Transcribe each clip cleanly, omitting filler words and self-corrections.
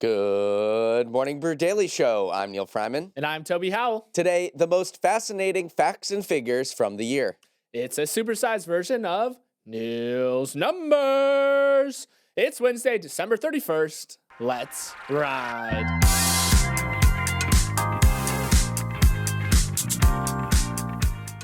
Good morning, Brew Daily Show. I'm Neal Freyman. And I'm Toby Howell. Today, the most fascinating facts and figures from the year. It's a supersized version of Neal's Numbers. It's Wednesday, December 31st. Let's ride.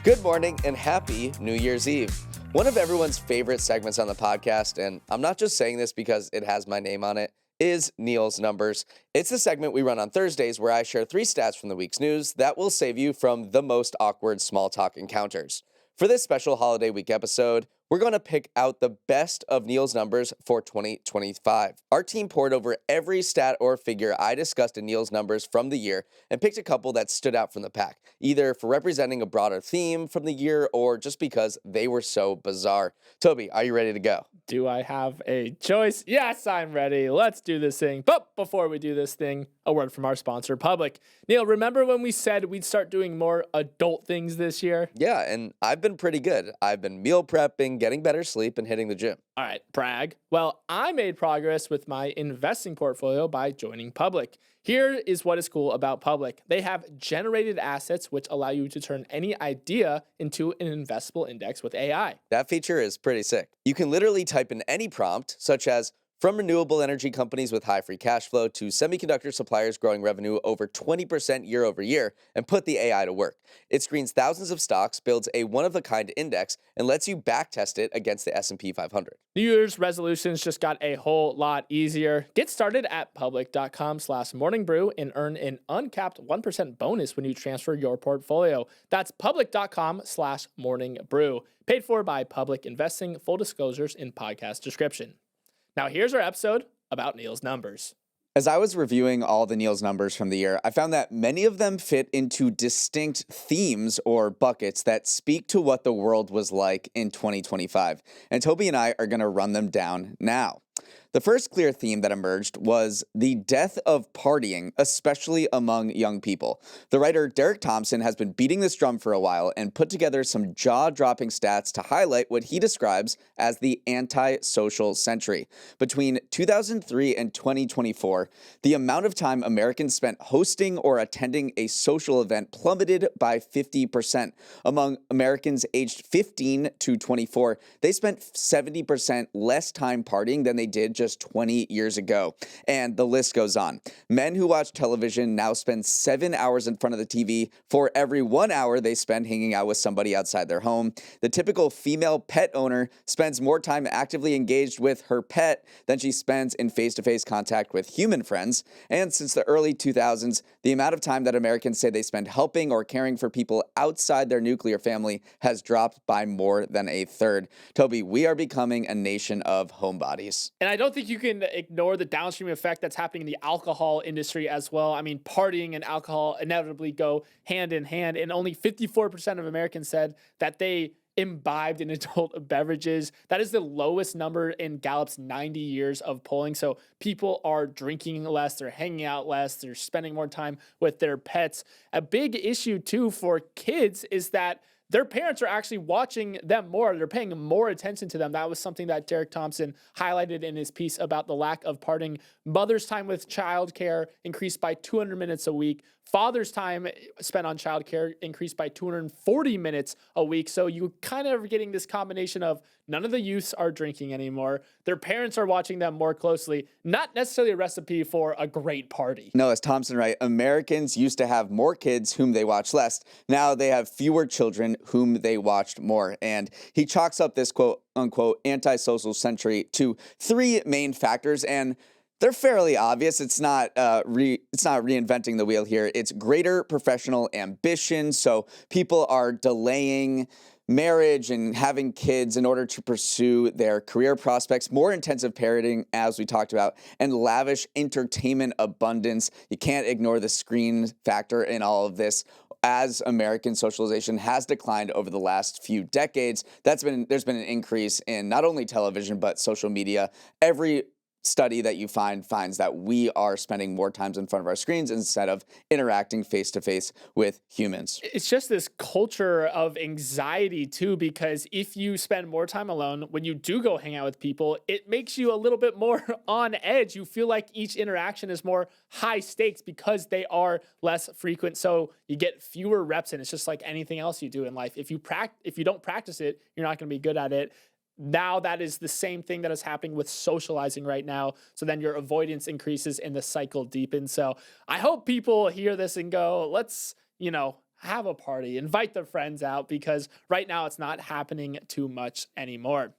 Good morning and happy New Year's Eve. One of everyone's favorite segments on the podcast, and I'm not just saying this because it has my name on it, is Neal's Numbers. It's the segment we run on Thursdays where I share 3 stats from the week's news that will save you from the most awkward small talk encounters. For this special holiday week episode, we're going to pick out the best of Neal's Numbers for 2025. Our team poured over every stat or figure I discussed in Neal's Numbers from the year and picked a couple that stood out from the pack, either for representing a broader theme from the year or just because they were so bizarre. Toby, are you ready to go? Do I have a choice? Yes, I'm ready. Let's do this thing. But before we do this thing, a word from our sponsor, Public. Neal, remember when we said we'd start doing more adult things this year? Yeah, and I've been pretty good. I've been meal prepping, getting better sleep, and hitting the gym. All right, brag. Well, I made progress with my investing portfolio by joining Public. Here is what is cool about Public. They have generated assets which allow you to turn any idea into an investable index with AI. That feature is pretty sick. You can literally type in any prompt, such as from renewable energy companies with high free cash flow to semiconductor suppliers growing revenue over 20% year over year, and put the AI to work. It screens thousands of stocks, builds a one-of-a-kind index, and lets you backtest it against the S&P 500. New Year's resolutions just got a whole lot easier. Get started at public.com/morningbrew and earn an uncapped 1% bonus when you transfer your portfolio. That's public.com/morningbrew. Paid for by Public Investing. Full disclosures in podcast description. Now here's our episode about Neal's Numbers. As I was reviewing all the Neal's Numbers from the year, I found that many of them fit into distinct themes or buckets that speak to what the world was like in 2025. And Toby and I are going to run them down now. The first clear theme that emerged was the death of partying, especially among young people. The writer Derek Thompson has been beating this drum for a while and put together some jaw-dropping stats to highlight what he describes as the anti-social century. Between 2003 and 2024, the amount of time Americans spent hosting or attending a social event plummeted by 50%. Among Americans aged 15 to 24, they spent 70% less time partying than they did just 20 years ago. And the list goes on. Men who watch television now spend 7 hours in front of the TV for every 1 hour they spend hanging out with somebody outside their home. The typical female pet owner spends more time actively engaged with her pet than she spends in face-to-face contact with human friends. And since the early 2000s, the amount of time that Americans say they spend helping or caring for people outside their nuclear family has dropped by more than a third. Toby, we are becoming a nation of homebodies. And I don't think you can ignore the downstream effect that's happening in the alcohol industry as well. I mean, partying and alcohol inevitably go hand in hand, and only 54% of Americans said that they imbibed in adult beverages. That is the lowest number in Gallup's 90 years of polling. So people are drinking less, they're hanging out less, they're spending more time with their pets. A big issue too for kids is that their parents are actually watching them more. They're paying more attention to them. That was something that Derek Thompson highlighted in his piece about the lack of partying. Mother's time with childcare increased by 200 minutes a week. Father's time spent on childcare increased by 240 minutes a week. So you kind of are getting this combination of none of the youths are drinking anymore. Their parents are watching them more closely. Not necessarily a recipe for a great party. No, as Thompson right, Americans used to have more kids whom they watched less. Now they have fewer children whom they watched more. And he chalks up this quote unquote antisocial century to 3 main factors, and they're fairly obvious. It's not reinventing the wheel here. It's greater professional ambition. So people are delaying marriage and having kids in order to pursue their career prospects, more intensive parenting, as we talked about, and lavish entertainment abundance. You can't ignore the screen factor in all of this. As American socialization has declined over the last few decades, there's been an increase in not only television, but social media. Every study that you finds that we are spending more times in front of our screens instead of interacting face to face with humans. It's just this culture of anxiety too, because if you spend more time alone, when you do go hang out with people, it makes you a little bit more on edge. You feel like each interaction is more high stakes because they are less frequent. So you get fewer reps in. It's just like anything else you do in life. If you don't practice it, you're not going to be good at it. Now that is the same thing that is happening with socializing right now. So then your avoidance increases and the cycle deepens. So I hope people hear this and go, let's, have a party, invite their friends out, because right now it's not happening too much anymore.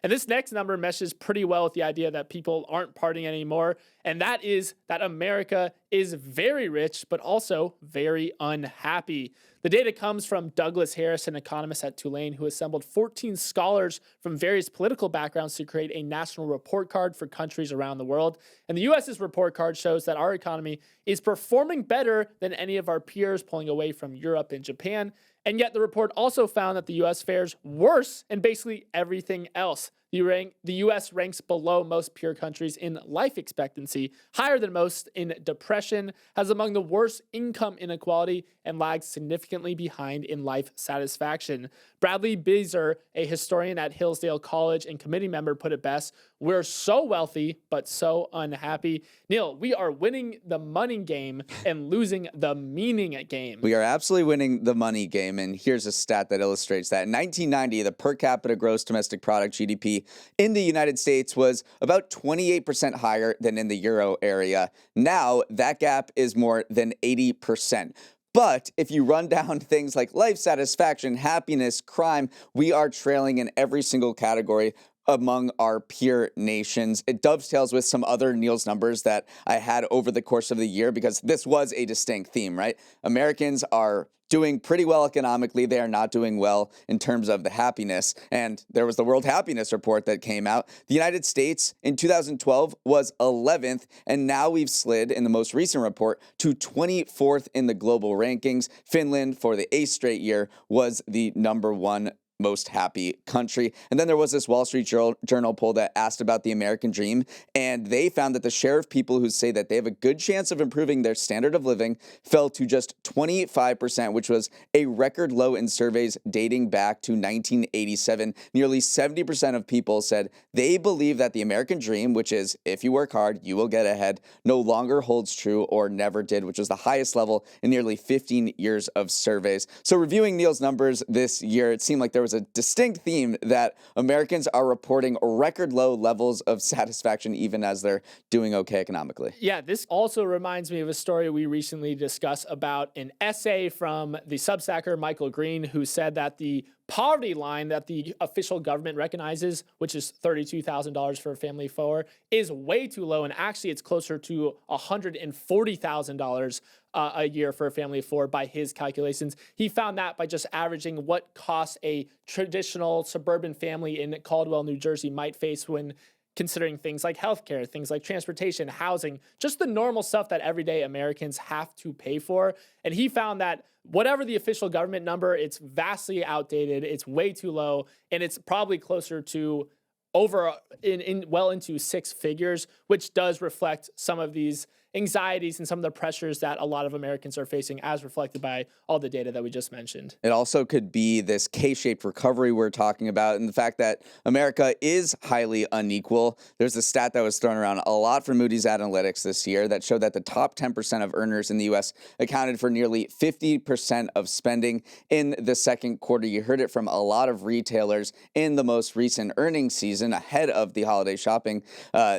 And this next number meshes pretty well with the idea that people aren't partying anymore. And that is that America is very rich, but also very unhappy. The data comes from Douglas Harris, an economist at Tulane, who assembled 14 scholars from various political backgrounds to create a national report card for countries around the world. And the U.S.'s report card shows that our economy is performing better than any of our peers, pulling away from Europe and Japan. And yet the report also found that the U.S. fares worse in basically everything else. The U.S. ranks below most peer countries in life expectancy, higher than most in depression, has among the worst income inequality, and lags significantly behind in life satisfaction. Bradley Beezer, a historian at Hillsdale College and committee member, put it best: "We're so wealthy, but so unhappy." Neal, we are winning the money game and losing the meaning game. We are absolutely winning the money game, and here's a stat that illustrates that. In 1990, the per capita gross domestic product, GDP, in the United States was about 28% higher than in the Euro area. Now, that gap is more than 80%. But if you run down things like life satisfaction, happiness, crime, we are trailing in every single category among our peer nations. It dovetails with some other Neal's numbers that I had over the course of the year, because this was a distinct theme, right? Americans are doing pretty well economically. They are not doing well in terms of the happiness. And there was the World Happiness Report that came out. The United States in 2012 was 11th, and now we've slid in the most recent report to 24th in the global rankings. Finland, for the 8th straight year, was the number one most happy country. And then there was this Wall Street Journal poll that asked about the American dream, and they found that the share of people who say that they have a good chance of improving their standard of living fell to just 25%, which was a record low in surveys dating back to 1987. Nearly 70% of people said they believe that the American dream, which is if you work hard, you will get ahead, no longer holds true or never did, which was the highest level in nearly 15 years of surveys. So reviewing Neal's numbers this year, it seemed like there was a distinct theme that Americans are reporting record low levels of satisfaction even as they're doing okay economically. Yeah, this also reminds me of a story we recently discussed about an essay from the Substacker Michael Green, who said that the poverty line that the official government recognizes, which is $32,000 for a family of four, is way too low. And actually, it's closer to $140,000 a year for a family of four by his calculations. He found that by just averaging what costs a traditional suburban family in Caldwell, New Jersey might face when considering things like healthcare, things like transportation, housing, just the normal stuff that everyday Americans have to pay for. And he found that whatever the official government number, it's vastly outdated, it's way too low, and it's probably closer to well into six figures, which does reflect some of these anxieties and some of the pressures that a lot of Americans are facing, as reflected by all the data that we just mentioned. It also could be this K-shaped recovery we're talking about, and the fact that America is highly unequal. There's a stat that was thrown around a lot from Moody's Analytics this year that showed that the top 10% of earners in the U.S. accounted for nearly 50% of spending in the second quarter. You heard it from a lot of retailers in the most recent earnings season ahead of the holiday shopping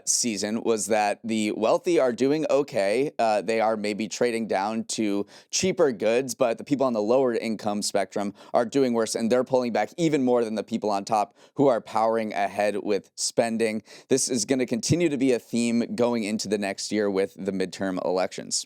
season, was that the wealthy are doing okay. They are maybe trading down to cheaper goods, but the people on the lower income spectrum are doing worse, and they're pulling back even more than the people on top who are powering ahead with spending. This is going to continue to be a theme going into the next year with the midterm elections.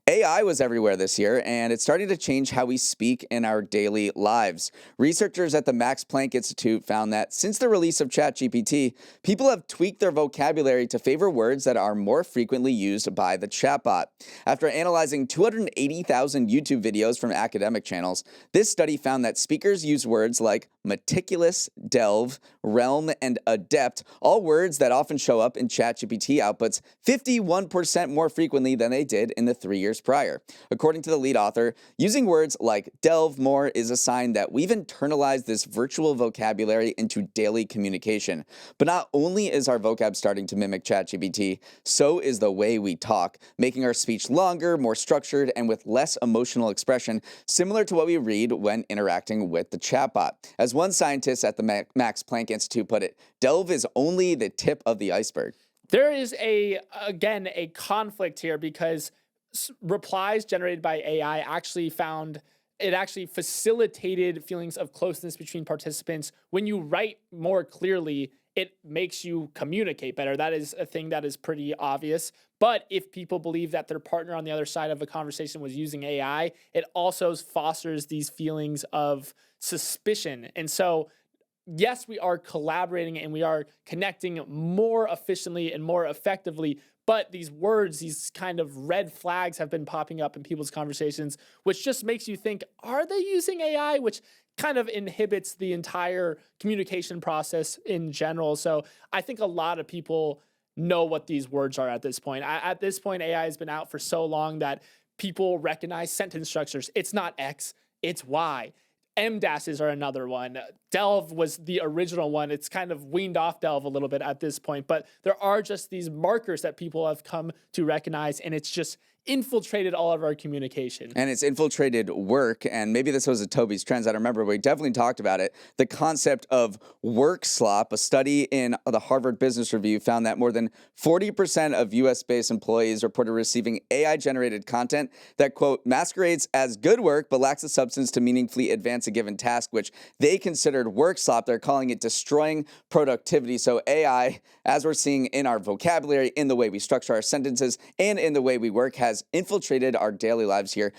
AI was everywhere this year, and it's starting to change how we speak in our daily lives. Researchers at the Max Planck Institute found that since the release of ChatGPT, people have tweaked their vocabulary to favor words that are more frequently used by the chatbot. After analyzing 280,000 YouTube videos from academic channels, this study found that speakers use words like meticulous, delve, realm, and adept, all words that often show up in ChatGPT outputs 51% more frequently than they did in the 3 years prior. According to the lead author, using words like delve more is a sign that we've internalized this virtual vocabulary into daily communication. But not only is our vocab starting to mimic ChatGPT, so is the way we talk, making our speech longer, more structured, and with less emotional expression, similar to what we read when interacting with the chatbot. As one scientist at the Max Planck Institute put it, delve is only the tip of the iceberg. There is again a conflict here because replies generated by AI actually facilitated feelings of closeness between participants. When you write more clearly, it makes you communicate better. That is a thing that is pretty obvious. But if people believe that their partner on the other side of a conversation was using AI, it also fosters these feelings of suspicion. And so, yes, we are collaborating and we are connecting more efficiently and more effectively. But these words, these kind of red flags have been popping up in people's conversations, which just makes you think, are they using AI? Which kind of inhibits the entire communication process in general. So I think a lot of people know what these words are at this point. At this point, AI has been out for so long that people recognize sentence structures. It's not X, it's Y. M-dashes are another one. Delve was the original one. It's kind of weaned off delve a little bit at this point, but there are just these markers that people have come to recognize, and it's just infiltrated all of our communication. And it's infiltrated work, and maybe this was a Toby's Trends, I don't remember, but we definitely talked about it. The concept of work slop. A study in the Harvard Business Review found that more than 40% of US-based employees reported receiving AI-generated content that, quote, masquerades as good work but lacks the substance to meaningfully advance a given task, which they considered work slop. They're calling it destroying productivity. So AI, as we're seeing in our vocabulary, in the way we structure our sentences, and in the way we work, has infiltrated our daily lives here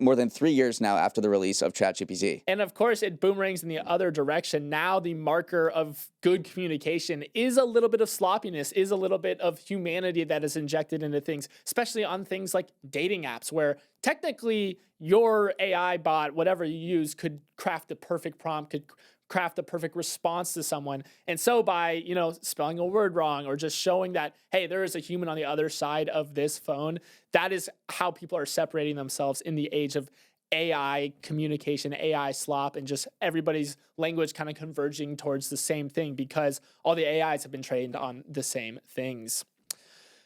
more than 3 years now after the release of ChatGPT. And of course, it boomerangs in the other direction. Now the marker of good communication is a little bit of sloppiness, is a little bit of humanity that is injected into things, especially on things like dating apps, where technically your AI bot, whatever you use, could craft the perfect prompt, could craft the perfect response to someone. And so by, spelling a word wrong or just showing that, hey, there is a human on the other side of this phone, that is how people are separating themselves in the age of AI communication, AI slop, and just everybody's language kind of converging towards the same thing because all the AIs have been trained on the same things.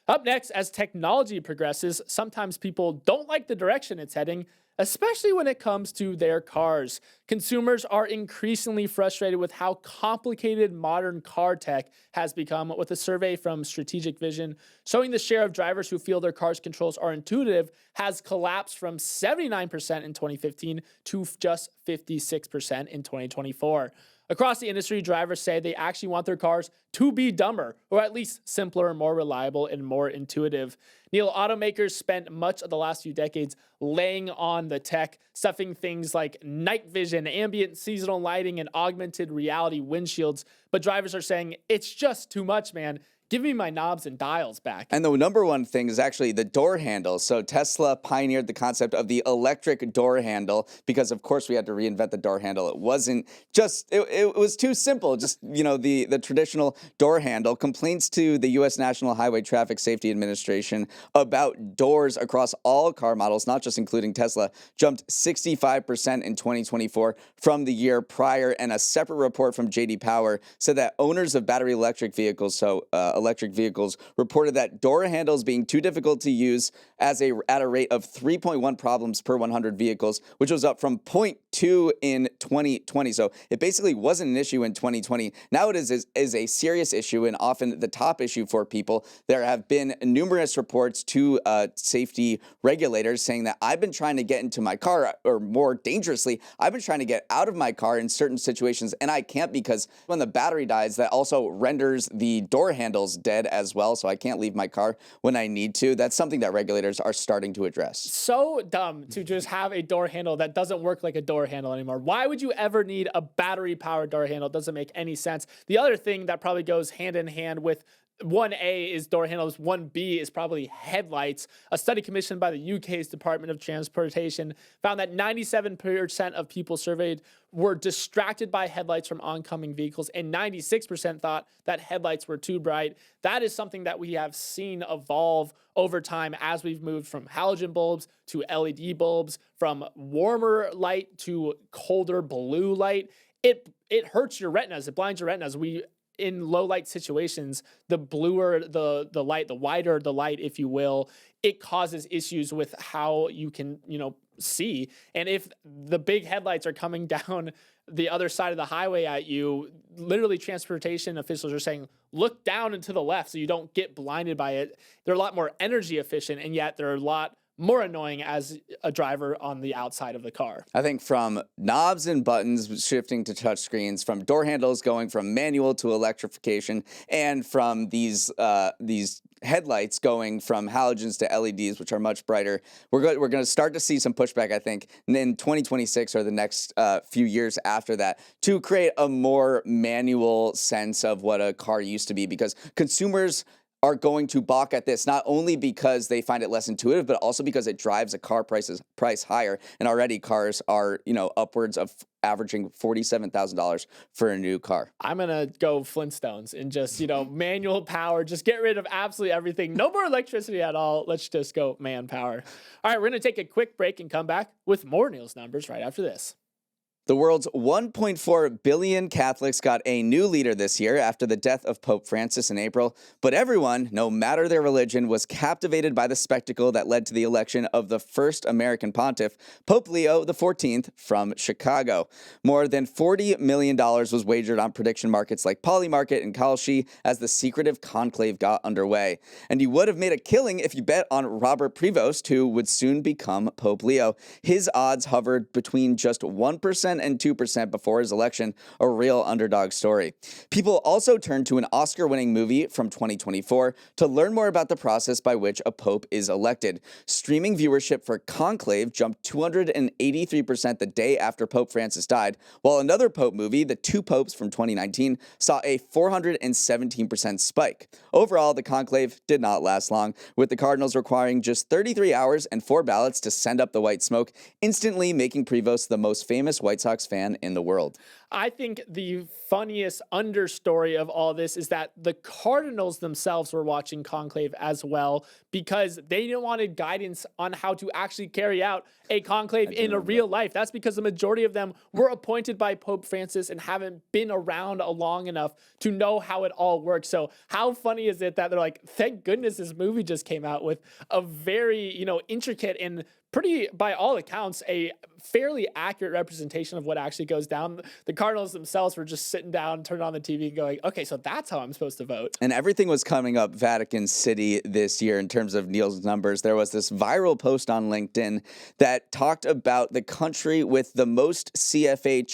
Up next, as technology progresses, sometimes people don't like the direction it's heading, especially when it comes to their cars. Consumers are increasingly frustrated with how complicated modern car tech has become, with a survey from Strategic Vision showing the share of drivers who feel their car's controls are intuitive has collapsed from 79% in 2015 to just 56% in 2024. Across the industry, drivers say they actually want their cars to be dumber, or at least simpler, more reliable, and more intuitive. Neal, automakers spent much of the last few decades laying on the tech, stuffing things like night vision, ambient seasonal lighting, and augmented reality windshields. But drivers are saying, it's just too much, man. Give me my knobs and dials back. And the number one thing is actually the door handle. So Tesla pioneered the concept of the electric door handle because, of course, we had to reinvent the door handle. It wasn't just, it was too simple. Just, the traditional door handle. Complaints to the U.S. National Highway Traffic Safety Administration about doors across all car models, not just including Tesla, jumped 65% in 2024 from the year prior. And a separate report from J.D. Power said that owners of battery electric vehicles, electric vehicles, reported that door handles being too difficult to use at a rate of 3.1 problems per 100 vehicles, which was up from 0.2 in 2020. So it basically wasn't an issue in 2020. Now it is a serious issue and often the top issue for people. There have been numerous reports to safety regulators saying that I've been trying to get into my car, or more dangerously, I've been trying to get out of my car in certain situations and I can't because when the battery dies, that also renders the door handles dead as well, so I can't leave my car when I need to. That's something that regulators are starting to address. So dumb to just have a door handle that doesn't work like a door handle anymore. Why would you ever need a battery-powered door handle? It doesn't make any sense. The other thing that probably goes hand in hand with 1A is door handles, 1B is probably headlights. A study commissioned by the UK's Department of Transportation found that 97% of people surveyed were distracted by headlights from oncoming vehicles, and 96% thought that headlights were too bright. That is something that we have seen evolve over time as we've moved from halogen bulbs to LED bulbs, from warmer light to colder blue light. It hurts your retinas. It blinds your retinas. In low light situations, the bluer the light, the wider the light, if you will, it causes issues with how you can, see. And if the big headlights are coming down the other side of the highway at you, literally transportation officials are saying, look down and to the left so you don't get blinded by it. They're a lot more energy efficient, and yet they're a lot more annoying as a driver on the outside of the car. I think from knobs and buttons shifting to touch screens, from door handles going from manual to electrification, and from these headlights going from halogens to LEDs, which are much brighter, we're going to start to see some pushback, I think, in 2026 or the next few years after that, to create a more manual sense of what a car used to be, because consumers are going to balk at this, not only because they find it less intuitive, but also because it drives a car price higher. And already cars are, upwards of averaging $47,000 for a new car. I'm going to go Flintstones and just, manual power, just get rid of absolutely everything. No more electricity at all. Let's just go manpower. All right, we're going to take a quick break and come back with more Neal's numbers right after this. The world's 1.4 billion Catholics got a new leader this year after the death of Pope Francis in April, but everyone, no matter their religion, was captivated by the spectacle that led to the election of the first American pontiff, Pope Leo XIV from Chicago. More than $40 million was wagered on prediction markets like Polymarket and Kalshi as the secretive conclave got underway. And you would have made a killing if you bet on Robert Prevost, who would soon become Pope Leo. His odds hovered between just 1% and 2% before his election, a real underdog story. People also turned to an Oscar-winning movie from 2024 to learn more about the process by which a pope is elected. Streaming viewership for Conclave jumped 283% the day after Pope Francis died, while another pope movie, The Two Popes from 2019, saw a 417% spike. Overall, the conclave did not last long, with the cardinals requiring just 33 hours and 4 ballots to send up the white smoke, instantly making Prevost the most famous White Sox fan in the world. I think the funniest understory of all this is that the Cardinals themselves were watching Conclave as well, because they wanted guidance on how to actually carry out a conclave in a real life. That's because the majority of them were appointed by Pope Francis and haven't been around long enough to know how it all works. So how funny is it that they're like, thank goodness this movie just came out with a very, intricate and pretty, by all accounts, a fairly accurate representation of what actually goes down. The Cardinals themselves were just sitting down, turning on the TV and going, okay, so that's how I'm supposed to vote. And everything was coming up Vatican City this year in terms of Neal's numbers. There was this viral post on LinkedIn that talked about the country with the most CFA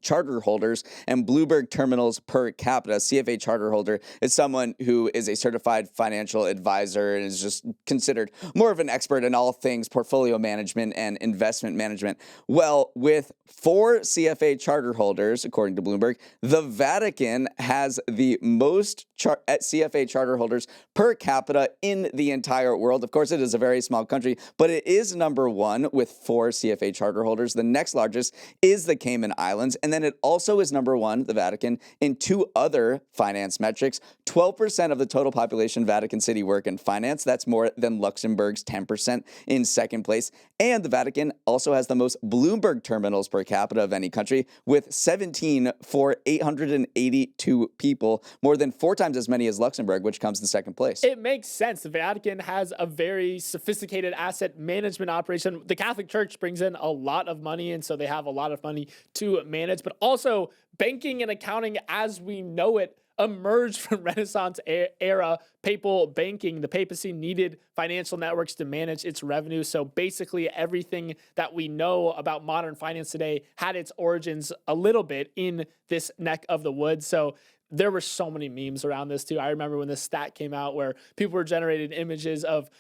charter holders and Bloomberg terminals per capita. CFA charter holder is someone who is a certified financial advisor and is just considered more of an expert in all things portfolio management and investment management. Well, with 4 CFA charter holders, according to Bloomberg, the Vatican has the most CFA charter holders per capita in the entire world. Of course, it is a very small country, but it is number 1 with 4 CFA charter holders. The next largest is the Cayman Islands, and then it also is number 1, the Vatican, in 2 other finance metrics. 12% of the total population of Vatican City work in finance. That's more than Luxembourg's 10% in second place. And the Vatican also has the most Bloomberg terminals per capita of any country, with 17 for 882 people, more than 4 times as many as Luxembourg, which comes in second place. It makes sense. The Vatican has a very sophisticated asset management operation. The Catholic Church brings in a lot of money, and so they have a lot of money to manage, but also banking and accounting as we know it emerged from Renaissance era papal banking. The papacy needed financial networks to manage its revenue. So basically everything that we know about modern finance today had its origins a little bit in this neck of the woods. So there were so many memes around this too. I remember when this stat came out where people were generating images of,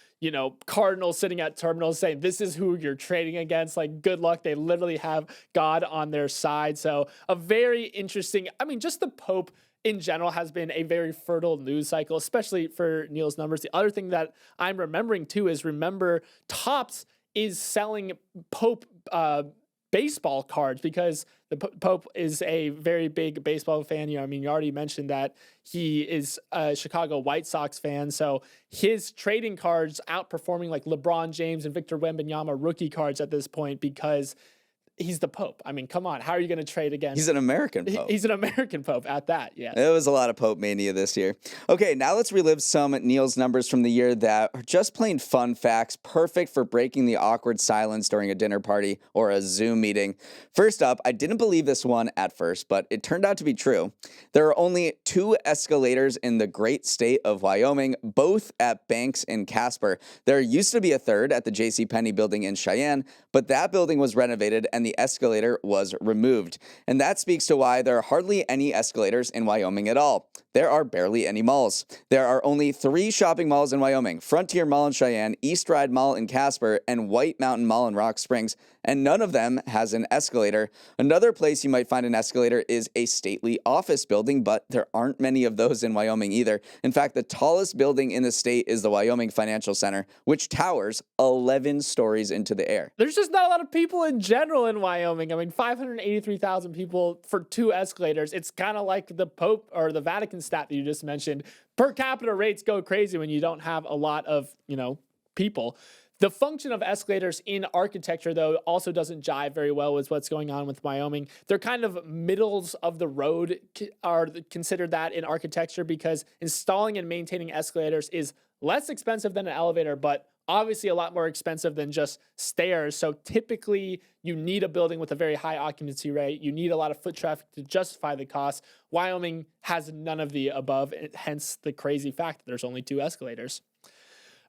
cardinals sitting at terminals saying, this is who you're trading against. Like, good luck. They literally have God on their side. So a very interesting, just the Pope in general has been a very fertile news cycle, especially for Neal's numbers. The other thing that I'm remembering too is Topps is selling Pope baseball cards because the Pope is a very big baseball fan. You already mentioned that he is a Chicago White Sox fan. So his trading cards outperforming like LeBron James and Victor Wembanyama rookie cards at this point because he's the Pope. Come on. How are you going to trade against? He's an American Pope. He's an American Pope at that, yeah. It was a lot of Pope-mania this year. Okay, now let's relive some Neal's numbers from the year that are just plain fun facts, perfect for breaking the awkward silence during a dinner party or a Zoom meeting. First up, I didn't believe this one at first, but it turned out to be true. There are only 2 escalators in the great state of Wyoming, both at Banks and Casper. There used to be a third at the JCPenney building in Cheyenne, but that building was renovated and the escalator was removed. And that speaks to why there are hardly any escalators in Wyoming at all. There are barely any malls. There are only 3 shopping malls in Wyoming: Frontier Mall in Cheyenne, East Ride Mall in Casper, and White Mountain Mall in Rock Springs, and none of them has an escalator. Another place you might find an escalator is a stately office building, but there aren't many of those in Wyoming either. In fact, the tallest building in the state is the Wyoming Financial Center, which towers 11 stories into the air. There's just not a lot of people in general in Wyoming. 583,000 people for 2 escalators. It's kind of like the Pope or the Vatican stat that you just mentioned. Per capita rates go crazy when you don't have a lot of, people. The function of escalators in architecture, though, also doesn't jive very well with what's going on with Wyoming. They're kind of middles of the road are considered that in architecture because installing and maintaining escalators is less expensive than an elevator, but obviously a lot more expensive than just stairs. So typically you need a building with a very high occupancy rate. You need a lot of foot traffic to justify the cost. Wyoming has none of the above, hence the crazy fact that there's only 2 escalators.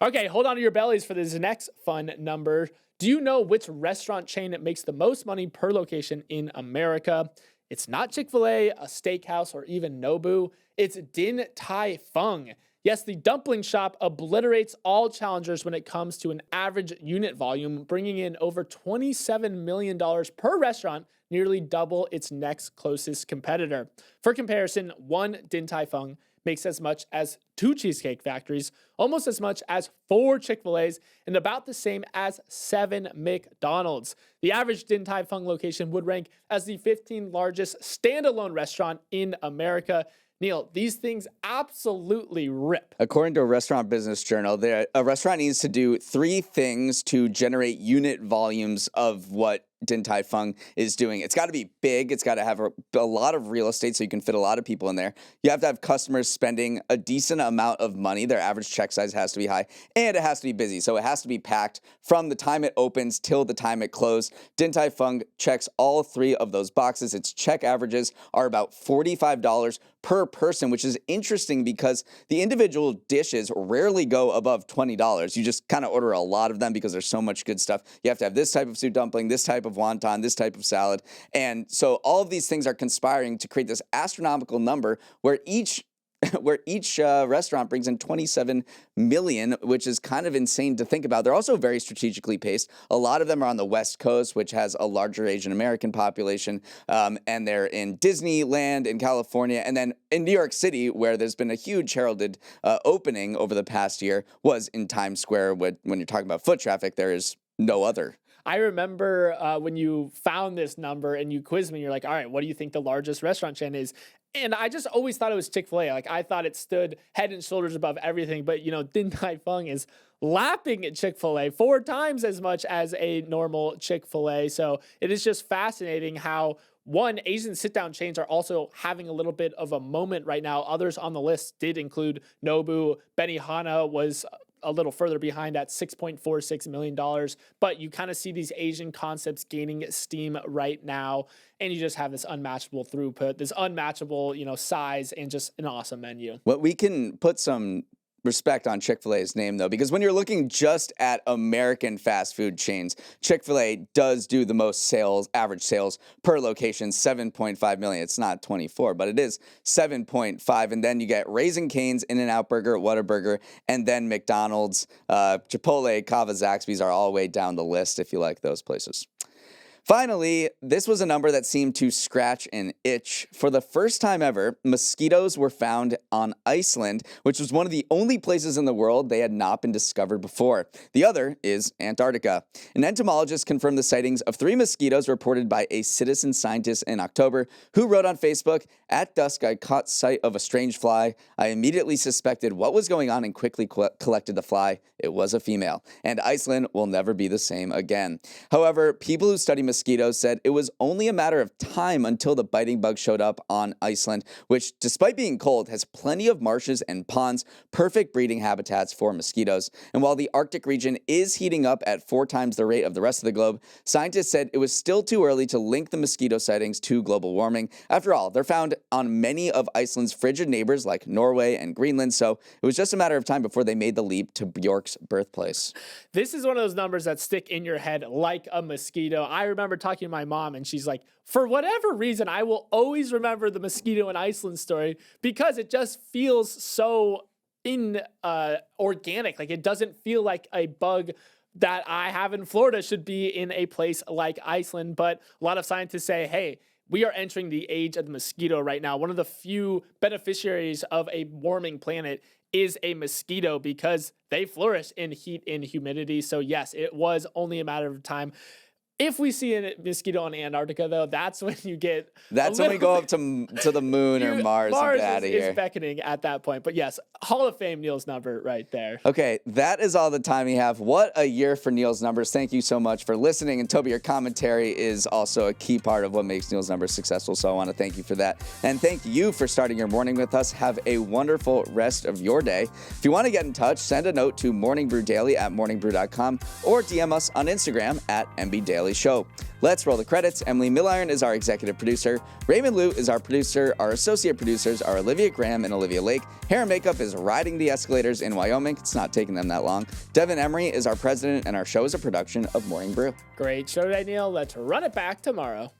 Okay, hold on to your bellies for this next fun number. Do you know which restaurant chain makes the most money per location in America? It's not Chick-fil-A, a steakhouse, or even Nobu. It's Din Tai Fung. Yes, the dumpling shop obliterates all challengers when it comes to an average unit volume, bringing in over $27 million per restaurant, nearly double its next closest competitor. For comparison, one Din Tai Fung makes as much as 2 Cheesecake Factories, almost as much as 4 Chick-fil-A's, and about the same as 7 McDonald's. The average Din Tai Fung location would rank as the 15th largest standalone restaurant in America. Neal, these things absolutely rip. According to a Restaurant Business Journal, a restaurant needs to do 3 things to generate unit volumes of what Din Tai Fung is doing. It's got to be big. It's got to have a lot of real estate so you can fit a lot of people in there. You have to have customers spending a decent amount of money. Their average check size has to be high, and it has to be busy. So it has to be packed from the time it opens till the time it closed. Din Tai Fung checks all 3 of those boxes. Its check averages are about $45 per person, which is interesting because the individual dishes rarely go above $20. You just kind of order a lot of them because there's so much good stuff. You have to have this type of soup dumpling, this type of wonton, this type of salad. And so all of these things are conspiring to create this astronomical number where each restaurant brings in $27 million, which is kind of insane to think about. They're also very strategically paced. A lot of them are on the West Coast, which has a larger Asian American population, and they're in Disneyland in California, and then in New York City, where there's been a huge heralded opening over the past year, was in Times Square. When you're talking about foot traffic, there is no other. I remember when you found this number and you quizzed me, you're like, all right, what do you think the largest restaurant chain is? And I just always thought it was Chick-fil-A. I thought it stood head and shoulders above everything. But, Din Tai Fung is lapping at Chick-fil-A 4 times as much as a normal Chick-fil-A. So it is just fascinating how, one, Asian sit-down chains are also having a little bit of a moment right now. Others on the list did include Nobu. Benihana was a little further behind at $6.46 million. But you kind of see these Asian concepts gaining steam right now. And you just have this unmatchable throughput, this unmatchable, size, and just an awesome menu. Well, we can put some respect on Chick-fil-A's name, though, because when you're looking just at American fast food chains, Chick-fil-A does do the most average sales per location, 7.5 million. It's not 24, but it is 7.5. And then you get Raising Cane's, In-N-Out Burger, Whataburger, and then McDonald's, Chipotle, Kava, Zaxby's are all the way down the list if you like those places. Finally, this was a number that seemed to scratch an itch. For the first time ever, mosquitoes were found on Iceland, which was one of the only places in the world they had not been discovered before. The other is Antarctica. An entomologist confirmed the sightings of 3 mosquitoes reported by a citizen scientist in October, who wrote on Facebook, "At dusk, I caught sight of a strange fly. I immediately suspected what was going on and quickly collected the fly. It was a female. And Iceland will never be the same again." However, people who study mosquitoes said it was only a matter of time until the biting bug showed up on Iceland, which, despite being cold, has plenty of marshes and ponds, perfect breeding habitats for mosquitoes. And while the Arctic region is heating up at 4 times the rate of the rest of the globe, scientists said it was still too early to link the mosquito sightings to global warming. After all, they're found on many of Iceland's frigid neighbors like Norway and Greenland, so it was just a matter of time before they made the leap to Bjork's birthplace. This is one of those numbers that stick in your head like a mosquito. I remember talking to my mom and she's like, for whatever reason, I will always remember the mosquito in Iceland story because it just feels so organic. Like it doesn't feel like a bug that I have in Florida should be in a place like Iceland. But a lot of scientists say, hey, we are entering the age of the mosquito right now. One of the few beneficiaries of a warming planet is a mosquito because they flourish in heat and humidity. So yes, it was only a matter of time. If we see a mosquito in Antarctica, though, that's when you get. That's when we go up to the moon or Mars and get out of here. Is beckoning at that point. But yes, Hall of Fame Neal's number right there. Okay, that is all the time we have. What a year for Neal's numbers. Thank you so much for listening. And Toby, your commentary is also a key part of what makes Neal's numbers successful. So I want to thank you for that. And thank you for starting your morning with us. Have a wonderful rest of your day. If you want to get in touch, send a note to Morning Brew Daily at morningbrew.com or DM us on Instagram at MBDailyShow. Let's roll the credits. Emily Milliron is our executive producer. Raymond Liu is our producer. Our associate producers are Olivia Graham and Olivia Lake. Hair and makeup is riding the escalators in Wyoming. It's not taking them that long. Devin Emery is our president, and our show is a production of Morning Brew. Great show today, Neal. Let's run it back tomorrow.